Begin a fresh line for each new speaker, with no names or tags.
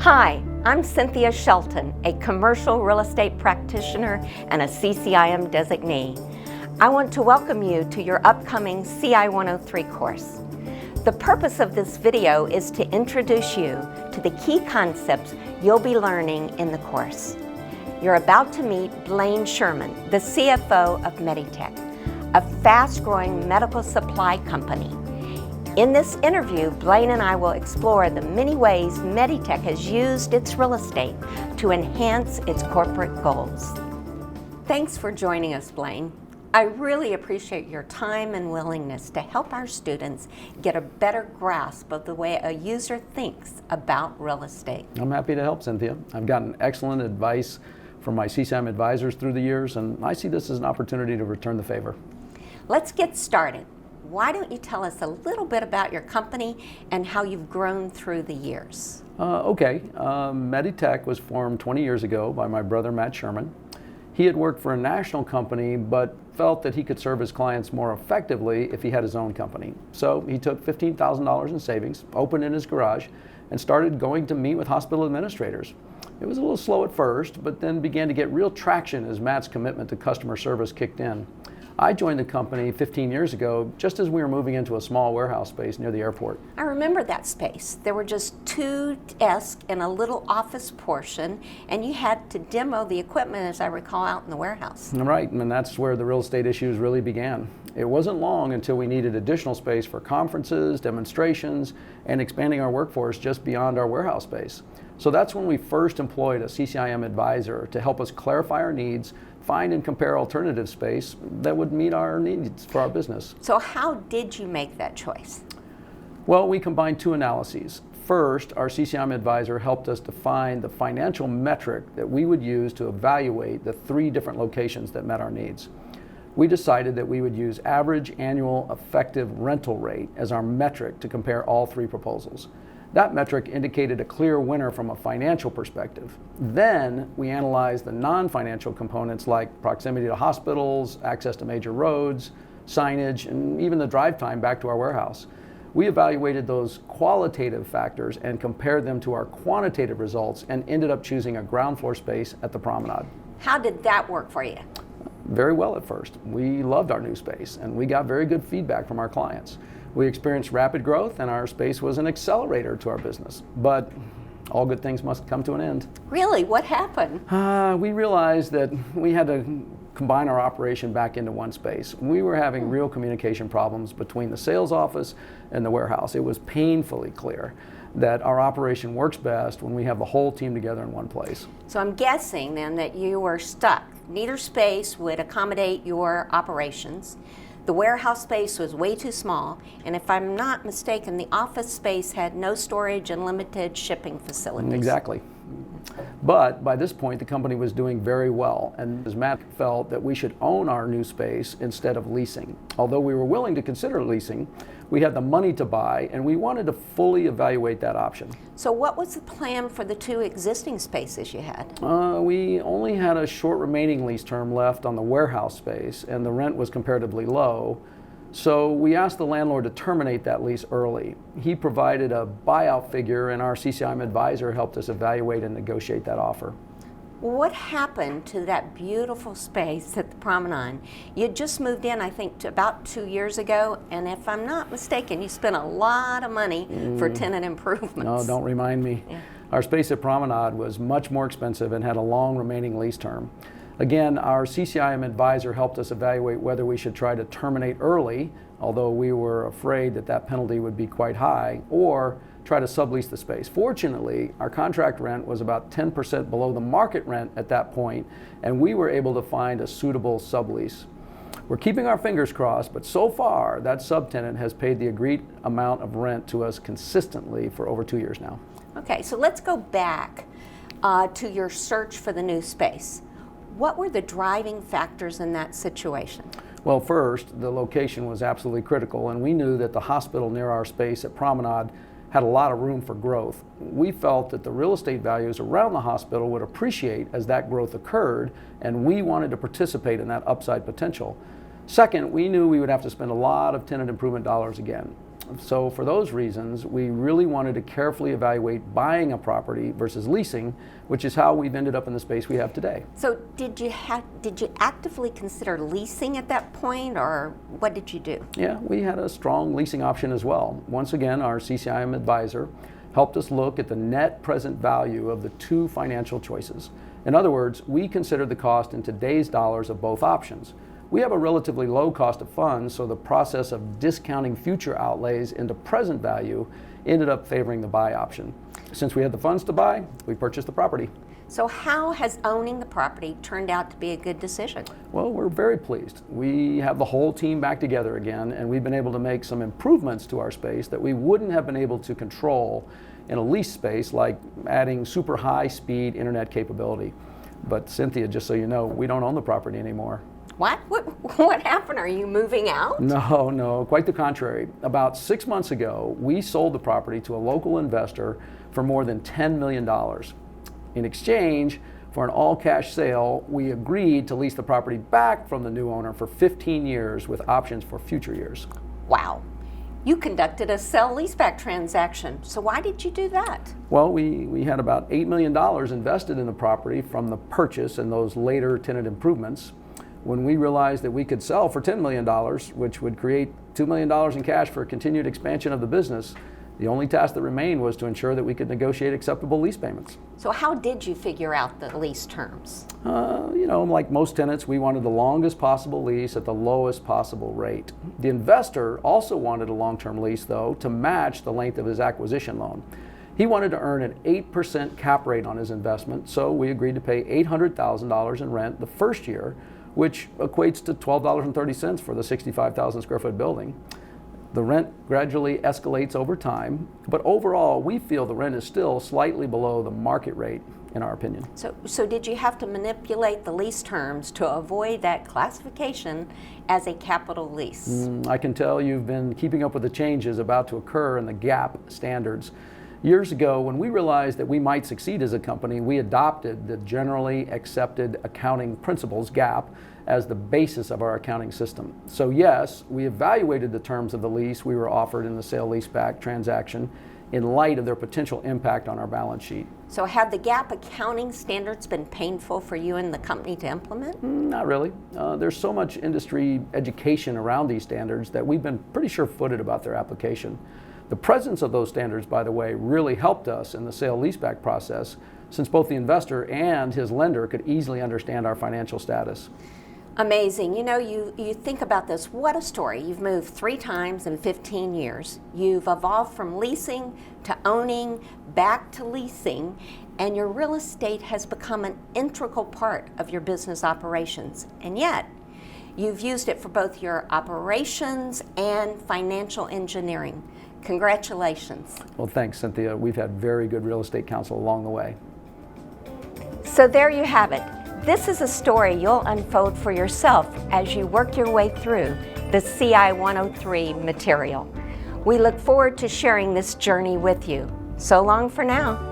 Hi, I'm Cynthia Shelton, a commercial real estate practitioner and a CCIM designee. I want to welcome you to your upcoming CI 103 course. The purpose of this video is to introduce you to the key concepts you'll be learning in the course. You're about to meet Blaine Sherman, the CFO of Meditech, a fast-growing medical supply company. In this interview, Blaine and I will explore the many ways Meditech has used its real estate to enhance its corporate goals. Thanks for joining us, Blaine. I really appreciate your time and willingness to help our students get a better grasp of the way a user thinks about real estate.
I'm happy to help, Cynthia. I've gotten excellent advice from my CCIM advisors through the years, and I see this as an opportunity to return the favor.
Let's get started. Why don't you tell us a little bit about your company and how you've grown through the years?
Meditech was formed 20 years ago by my brother, Matt Sherman. He had worked for a national company, but felt that he could serve his clients more effectively if he had his own company. So he took $15,000 in savings, opened in his garage, and started going to meet with hospital administrators. It was a little slow at first, but then began to get real traction as Matt's commitment to customer service kicked in. I joined the company 15 years ago, just as we were moving into a small warehouse space near the airport.
I remember that space. There were just two desks and a little office portion, and you had to demo the equipment, as I recall, out in the warehouse.
Right, and that's where the real estate issues really began. It wasn't long until we needed additional space for conferences, demonstrations, and expanding our workforce just beyond our warehouse space. So that's when we first employed a CCIM advisor to help us clarify our needs, find and compare alternative space that would meet our needs for our business.
So how did you make that choice?
Well, we combined two analyses. First, our CCIM advisor helped us define the financial metric that we would use to evaluate the three different locations that met our needs. We decided that we would use average annual effective rental rate as our metric to compare all three proposals. That metric indicated a clear winner from a financial perspective. Then we analyzed the non-financial components like proximity to hospitals, access to major roads, signage, and even the drive time back to our warehouse. We evaluated those qualitative factors and compared them to our quantitative results and ended up choosing a ground floor space at the Promenade.
How did that work for you?
Very well at first. We loved our new space and we got very good feedback from our clients. We experienced rapid growth and our space was an accelerator to our business. But all good things must come to an end.
Really? What happened?
We realized that we had to combine our operation back into one space. We were having real communication problems between the sales office and the warehouse. It was painfully clear that our operation works best when we have the whole team together in one place.
So I'm guessing then that you were stuck. Neither space would accommodate your operations. The warehouse space was way too small, and if I'm not mistaken, the office space had no storage and limited shipping facilities.
Exactly. But by this point, the company was doing very well, and as Matt felt that we should own our new space instead of leasing. Although we were willing to consider leasing, we had the money to buy, and we wanted to fully evaluate that option.
So what was the plan for the two existing spaces you had?
We only had a short remaining lease term left on the warehouse space, and the rent was comparatively low. So we asked the landlord to terminate that lease early. He provided a buyout figure, and our CCIM advisor helped us evaluate and negotiate that offer.
What happened to that beautiful space at the Promenade? You had just moved in, I think, about 2 years ago, and if I'm not mistaken, you spent a lot of money for tenant improvements.
No, don't remind me.
Yeah.
Our space at Promenade was much more expensive and had a long remaining lease term. Again, our CCIM advisor helped us evaluate whether we should try to terminate early, although we were afraid that that penalty would be quite high, or try to sublease the space. Fortunately, our contract rent was about 10% below the market rent at that point, and we were able to find a suitable sublease. We're keeping our fingers crossed, but so far, that subtenant has paid the agreed amount of rent to us consistently for over 2 years now.
Okay, so let's go back to your search for the new space. What were the driving factors in that situation?
Well, first, the location was absolutely critical, and we knew that the hospital near our space at Promenade had a lot of room for growth. We felt that the real estate values around the hospital would appreciate as that growth occurred, and we wanted to participate in that upside potential. Second, we knew we would have to spend a lot of tenant improvement dollars again. So for those reasons, we really wanted to carefully evaluate buying a property versus leasing, which is how we've ended up in the space we have today.
So did you actively consider leasing at that point, or what did you do?
Yeah, we had a strong leasing option as well. Once again, our CCIM advisor helped us look at the net present value of the two financial choices. In other words, we considered the cost in today's dollars of both options. We have a relatively low cost of funds, so the process of discounting future outlays into present value ended up favoring the buy option. Since we had the funds to buy, we purchased the property.
So how has owning the property turned out to be a good decision?
Well, we're very pleased. We have the whole team back together again, and we've been able to make some improvements to our space that we wouldn't have been able to control in a lease space, like adding super high-speed internet capability. But Cynthia, just so you know, we don't own the property anymore.
What? What happened? Are you moving out?
No, quite the contrary. About 6 months ago, we sold the property to a local investor for more than $10 million. In exchange for an all-cash sale, we agreed to lease the property back from the new owner for 15 years with options for future years.
Wow. You conducted a sell-leaseback transaction, so why did you do that?
Well, we had about $8 million invested in the property from the purchase and those later tenant improvements. When we realized that we could sell for $10 million, which would create $2 million in cash for continued expansion of the business, the only task that remained was to ensure that we could negotiate acceptable lease payments.
So how did you figure out the lease terms?
Like most tenants, we wanted the longest possible lease at the lowest possible rate. The investor also wanted a long-term lease, though, to match the length of his acquisition loan. He wanted to earn an 8% cap rate on his investment, so we agreed to pay $800,000 in rent the first year, which equates to $12.30 for the 65,000 square foot building. The rent gradually escalates over time, but overall we feel the rent is still slightly below the market rate, in our opinion.
So did you have to manipulate the lease terms to avoid that classification as a capital lease?
I can tell you've been keeping up with the changes about to occur in the GAAP standards. Years ago, when we realized that we might succeed as a company, we adopted the Generally Accepted Accounting Principles, GAAP, as the basis of our accounting system. So yes, we evaluated the terms of the lease we were offered in the sale-leaseback transaction in light of their potential impact on our balance sheet.
So have the GAAP accounting standards been painful for you and the company to implement?
Not really. There's so much industry education around these standards that we've been pretty sure-footed about their application. The presence of those standards, by the way, really helped us in the sale-leaseback process, since both the investor and his lender could easily understand our financial status.
Amazing. You think about this. What a story. You've moved 3 times in 15 years. You've evolved from leasing to owning, back to leasing, and your real estate has become an integral part of your business operations. And yet, you've used it for both your operations and financial engineering. Congratulations.
Well, thanks, Cynthia. We've had very good real estate counsel along the way.
So there you have it. This is a story you'll unfold for yourself as you work your way through the CI 103 material. We look forward to sharing this journey with you. So long for now.